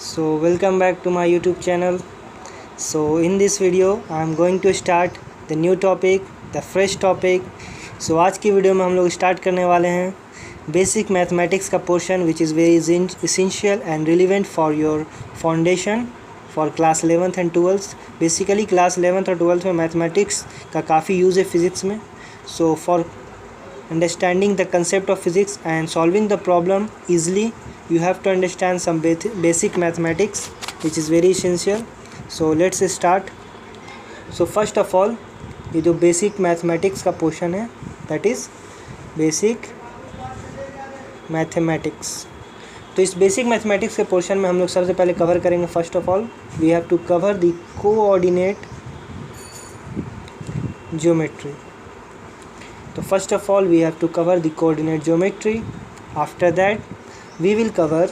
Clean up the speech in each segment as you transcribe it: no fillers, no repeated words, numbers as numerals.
So welcome back to my YouTube channel. So in this video I am going to start the new topic, the fresh topic. So आज की video में हम लोग start करने वाले हैं basic mathematics का portion which is very essential and relevant for your foundation for class 11th and 12th. Basically class 11th और 12th में मैथमेटिक्स का काफ़ी यूज़ है फिज़िक्स में. So for understanding the concept of physics and solving the problem easily, you have to understand some basic mathematics which is very essential. So let's start. So first of all, ये जो basic mathematics का portion है that is basic mathematics. तो इस basic mathematics के portion में हम लोग सबसे पहले कवर करेंगे. First of all we have to cover the coordinate geometry. So first of all we have to cover the coordinate geometry. After that we will cover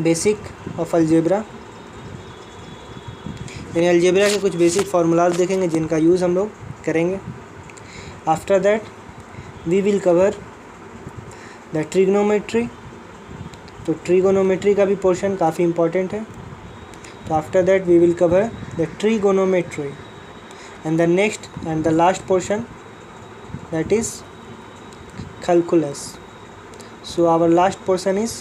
basic of algebra. यानी algebra के कुछ basic formulas देखेंगे जिनका use हम लोग करेंगे. After that we will cover the trigonometry. तो trigonometry का भी पोर्शन काफ़ी इम्पोर्टेंट है. तो after that we will cover the trigonometry and the next and the last portion that is calculus. So our last portion is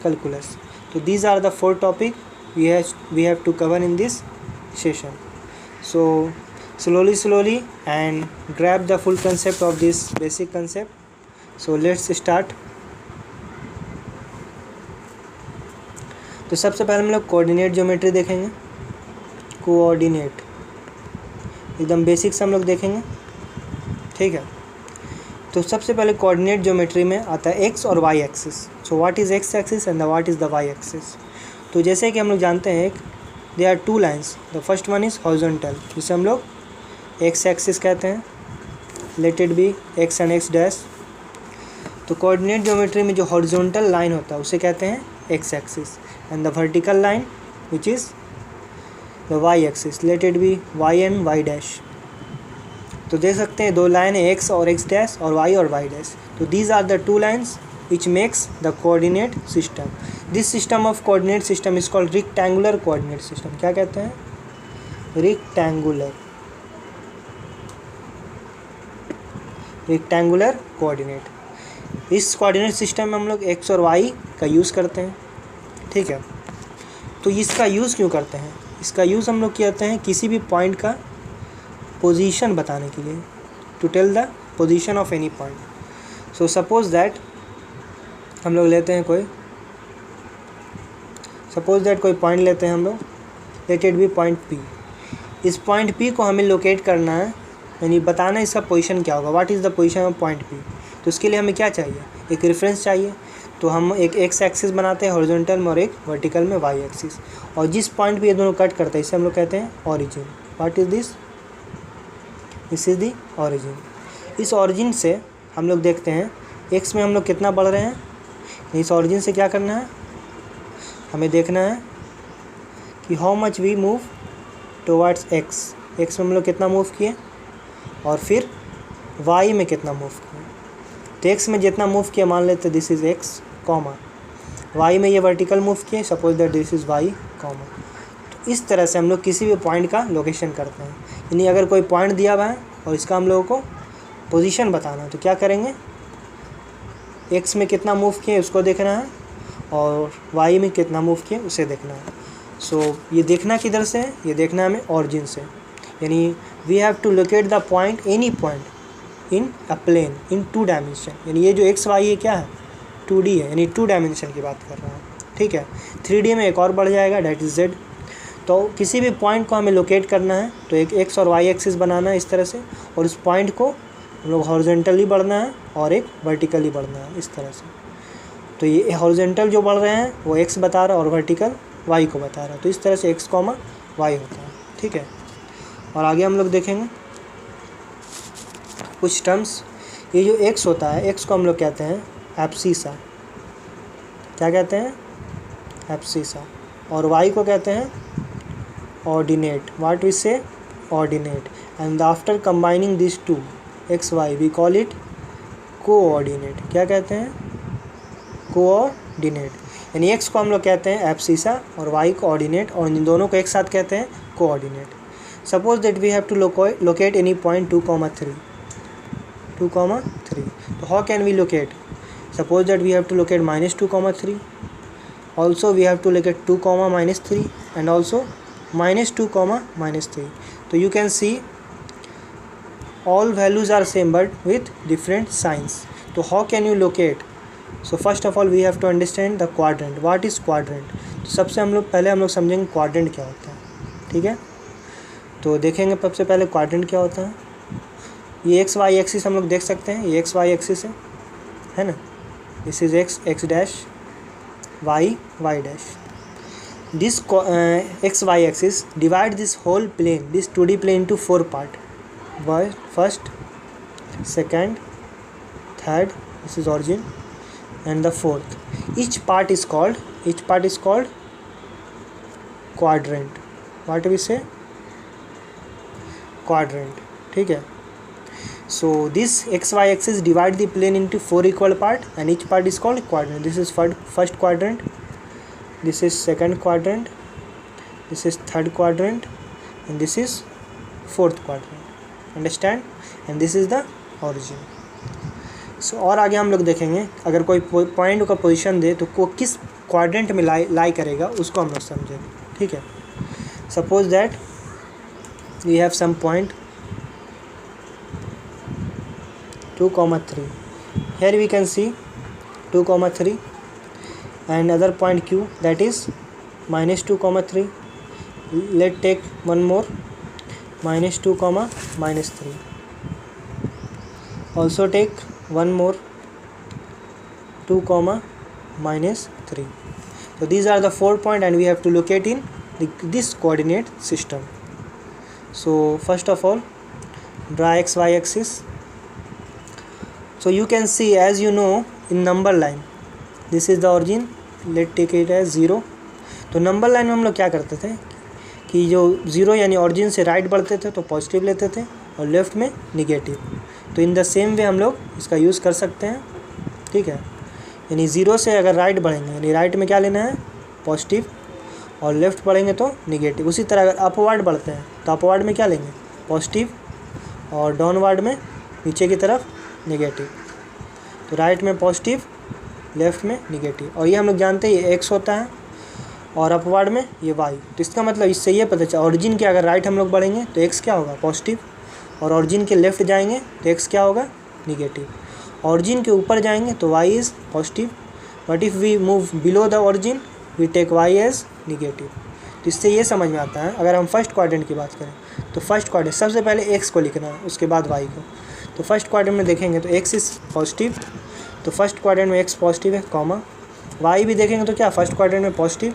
calculus. So these are the four topics we have to cover in this session. So slowly and grab the full concept of this basic concept. So let's start. तो सबसे पहले हम लोग coordinate geometry देखेंगे. Coordinate एकदम basic से हम लोग देखेंगे. ठीक है. तो सबसे पहले कोऑर्डिनेट ज्योमेट्री में आता है एक्स और y axis. So what is x axis and the what is the y axis. तो जैसे कि हम लोग जानते हैं they are two lines. The first one is horizontal जिसे हम लोग एक्स एक्सिस कहते हैं. Let it be x and x dash. तो कोऑर्डिनेट ज्योमेट्री में जो हॉरिजॉन्टल लाइन होता है उसे कहते हैं x axis and the vertical line which is the y axis. Let it be y and y dash. तो देख सकते हैं दो लाइन है एक्स और एक्स डैश और वाई डैश. तो these are the two lines which makes the coordinate system. This system of coordinate system is called rectangular coordinate system. क्या कहते हैं? Rectangular coordinate. इस कोऑर्डिनेट सिस्टम में हम लोग एक्स और वाई का यूज़ करते हैं. ठीक है. तो इसका यूज़ क्यों करते हैं? इसका यूज़ हम लोग करते हैं किसी भी पॉइंट का पोजीशन बताने के लिए. To tell the position of any point. So suppose that हम लोग लेते हैं कोई पॉइंट लेते हैं हम लोग. Late it B point P. इस पॉइंट पी को हमें लोकेट करना है यानी बताना इसका पोजीशन क्या होगा. What is the position of point P. तो उसके लिए हमें क्या चाहिए? एक रेफरेंस चाहिए. तो हम एक एक्स एक्सिस बनाते हैं हॉरिजॉन्टल में और एक वर्टिकल में वाई एक्सिस. और जिस पॉइंट पे ये दोनों कट करते हैं इसे हम लोग कहते हैं origin. What is this? This is the origin. इस ऑरिजिन से हम लोग देखते हैं एक्स में हम लोग कितना बढ़ रहे हैं. इस ऑरिजिन से क्या करना है? हमें देखना है कि how much we move towards x. X में हम लोग कितना मूव किए और फिर वाई में कितना मूव किए. तो एक्स में जितना मूव किया मान लेते this is x comma. Y में ये वर्टिकल मूव किए suppose that this is y comma. तो इस तरह से हम लोग किसी भी पॉइंट का लोकेशन करते हैं. यानी अगर कोई पॉइंट दिया हुआ है और इसका हम लोगों को पोजीशन बताना है तो क्या करेंगे? एक्स में कितना मूव किए उसको देखना है और वाई में कितना मूव किए उसे देखना है. सो ये देखना किधर से है? ये देखना है हमें ऑरिजिन से. यानी we have to locate the point any point in a plane in 2 dimension. यानी ये जो एक्स वाई है क्या है? 2D है. यानी 2 डायमेंशन की बात कर रहे हैं. ठीक है. 3D में एक और बढ़ जाएगा डैट इज़ जेड. तो किसी भी पॉइंट को हमें लोकेट करना है तो एक एक्स और वाई एक्सिस बनाना है इस तरह से. और उस पॉइंट को हम लोग हॉरिजॉन्टली बढ़ना है और एक वर्टिकली बढ़ना है इस तरह से. तो ये हॉरिजॉन्टल जो बढ़ रहे हैं वो एक्स बता रहा है और वर्टिकल वाई को बता रहा है. तो इस तरह से एक्स कॉमा वाई होता है. ठीक है. और आगे हम लोग देखेंगे कुछ टर्म्स. ये जो एक्स होता है एक्स को हम लोग कहते हैं एब्सिसा. क्या कहते हैं? एब्सिसा. और वाई को कहते हैं ordinate. What we say? Ordinate. And after combining these two x y we call it coordinate. क्या कहते हैं? कोऑर्डिनेट. यानी x को हम लोग कहते हैं एब्सिसा और y कोऑर्डिनेट, और इन दोनों को एक साथ कहते हैं coordinate. Suppose that we have to locate any point 2, 3, 2, 3, तो how can we locate? Suppose that we have to locate -2, 3, also we have to locate 2, -3 and also -2, -3. So you can see all values are same but with different signs. So how can you locate? So first of all we have to understand the quadrant. What is quadrant? तो सबसे पहले हम लोग समझेंगे quadrant क्या होता है, ठीक है। तो देखेंगे सबसे पहले quadrant क्या होता है। ये एक्स वाई एक्सिस हम लोग देख सकते हैं, ये एक्स वाई एक्सिस है ना, this is x, x dash, y, y dash. This x y axis divide this whole plane, this 2D plane into 4 part. First, second, third, this is origin, and the fourth. Each part is called quadrant. What we say? Quadrant, ठीक है। So this xy axis divide the plane into 4 equal part and each part is called quadrant. This is first quadrant, this is second quadrant, this is third quadrant, and this is fourth quadrant. Understand? And this is the origin. So और आगे हम लोग देखेंगे अगर कोई point का position दे तो वो किस क्वाड्रेंट में लाई करेगा उसको हम लोग समझेंगे, ठीक है। Suppose that we have some point 2, 3. Here we can see 2, 3 and other point Q, that is -2, 3. Let's take one more -2, -3. Also take one more 2, -3. So these are the 4 points and we have to locate in this coordinate system. So first of all draw xy axis. So you can see, as you know, in number line, this is the origin, let's take it as 0. तो number line में हम लोग क्या करते थे कि जो 0 यानी ऑरिजिन से राइट बढ़ते थे तो पॉजिटिव लेते थे और लेफ़्ट में निगेटिव। तो इन द सेम वे हम लोग इसका यूज़ कर सकते हैं, ठीक है। यानी 0 से अगर राइट बढ़ेंगे यानी राइट में क्या लेना है, पॉजिटिव, और लेफ़्ट बढ़ेंगे तो निगेटिव। उसी तरह अगर अपवर्ड बढ़ते हैं तो अपवर्ड में क्या लेंगे, पॉजिटिव, और डाउनवर्ड में नीचे की तरफ नेगेटिव। तो राइट में पॉजिटिव, लेफ़्ट में निगेटिव। और ये हम लोग जानते हैं ये एक्स होता है और अपवर्ड में ये वाई। तो इसका मतलब इससे ये पता चला ऑरिजिन के अगर राइट हम लोग बढ़ेंगे तो एक्स क्या होगा, पॉजिटिव, और ऑरिजिन के लेफ़्ट जाएंगे तो एक्स क्या होगा, निगेटिव। ऑरिजिन के ऊपर जाएंगे तो y is positive, but if we move below the origin we take y as negative. तो इससे ये समझ में आता है अगर हम फर्स्ट क्वाड्रेंट की बात करें तो फर्स्ट क्वाड्रेंट सबसे पहले एक्स को लिखना है, उसके बाद वाई को। तो फर्स्ट क्वाड्रेंट में देखेंगे तो एक्स इज़ पॉजिटिव, तो फर्स्ट क्वाड्रेंट में एक्स पॉजिटिव है, कॉमा, वाई भी देखेंगे तो क्या फर्स्ट क्वाड्रेंट में पॉजिटिव,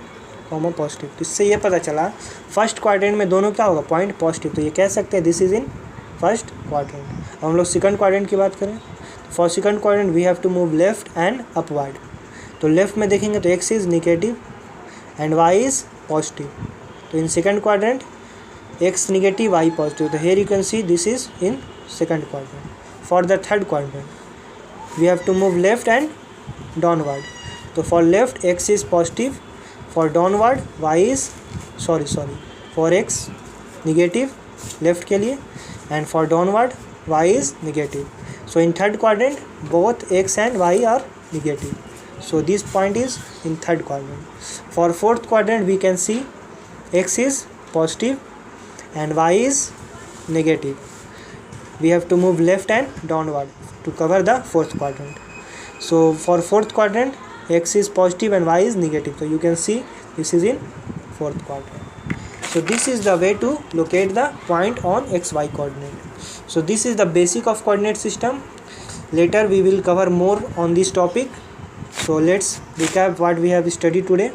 कॉमा पॉजिटिव। तो इससे ये पता चला फर्स्ट क्वाड्रेंट में दोनों क्या होगा, पॉइंट पॉजिटिव। तो ये कह सकते हैं this is in first quadrant. अब हम लोग सेकंड क्वाड्रेंट की बात करें, for second quadrant we have to move left and upward. तो लेफ्ट में देखेंगे तो X is negative and Y is positive. तो in second quadrant X negative, Y positive. तो here you can see this is in second quadrant. For the third quadrant we have to move left and downward. So for left x is positive, for downward y is for x negative left के लिए, and for downward y is negative. So in third quadrant both x and y are negative. So this point is in third quadrant. For fourth quadrant we can see x is positive and y is negative. We have to move left and downward to cover the fourth quadrant. So for fourth quadrant x is positive and y is negative. So you can see this is in fourth quadrant. So this is the way to locate the point on xy coordinate. So this is the basic of coordinate system. Later we will cover more on this topic. So let's recap what we have studied today.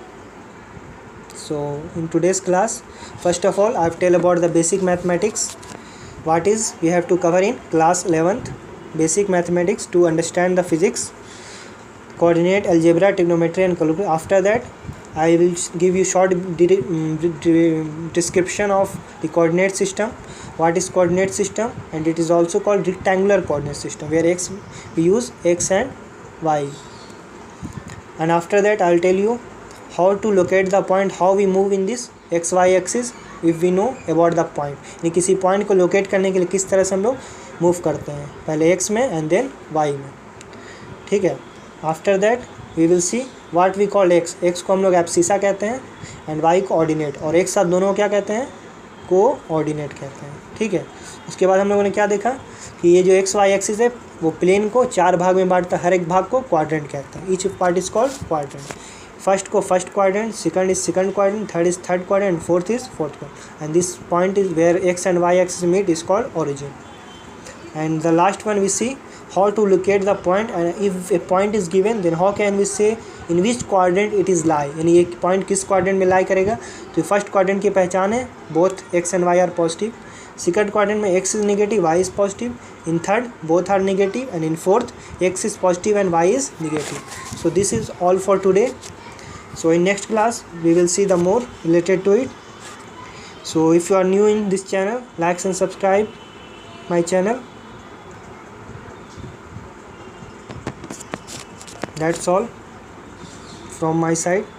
So in today's class, first of all I have tell about the basic mathematics. What is we have to cover in class 11th, basic mathematics to understand the physics, coordinate, algebra, trigonometry and calculus. After that I will give you short description of the coordinate system, what is coordinate system, and it is also called rectangular coordinate system where we use x and y. And after that I will tell you how to locate the point, how we move in this x y axis if we know about the point, यानी किसी point को locate करने के लिए किस तरह से हम लोग मूव करते हैं, पहले एक्स में एंड देन वाई में, ठीक है। After that we will see what we call x, x को हम लोग एब्सिसा कहते हैं एंड वाई को ऑर्डिनेट, और एक साथ दोनों को क्या कहते हैं, को ऑर्डिनेट कहते हैं, ठीक है। उसके बाद हम लोगों ने क्या देखा कि ये जो एक्स वाई एक्सिस है वो प्लेन को 4 भाग में बांटता है, हर एक भाग को क्वाड्रेंट कहते हैं, each part is called quadrant. First को first quadrant, second is second quadrant, third is third quadrant, fourth is fourth quadrant, and this point is where X and Y axis meet is called origin. And the last one we see how to locate the point, and if a point is given then how can we say in which quadrant it is lie, यानी ये point किस quadrant में लाई करेगा। तो first quadrant की पहचान है both X and Y are positive, second quadrant में X is negative Y is positive, in third both are negative, and in fourth X is positive and Y is negative. So this is all for today. So in next class we will see the more related to it. So if you are new in this channel, like and subscribe my channel. That's all from my side.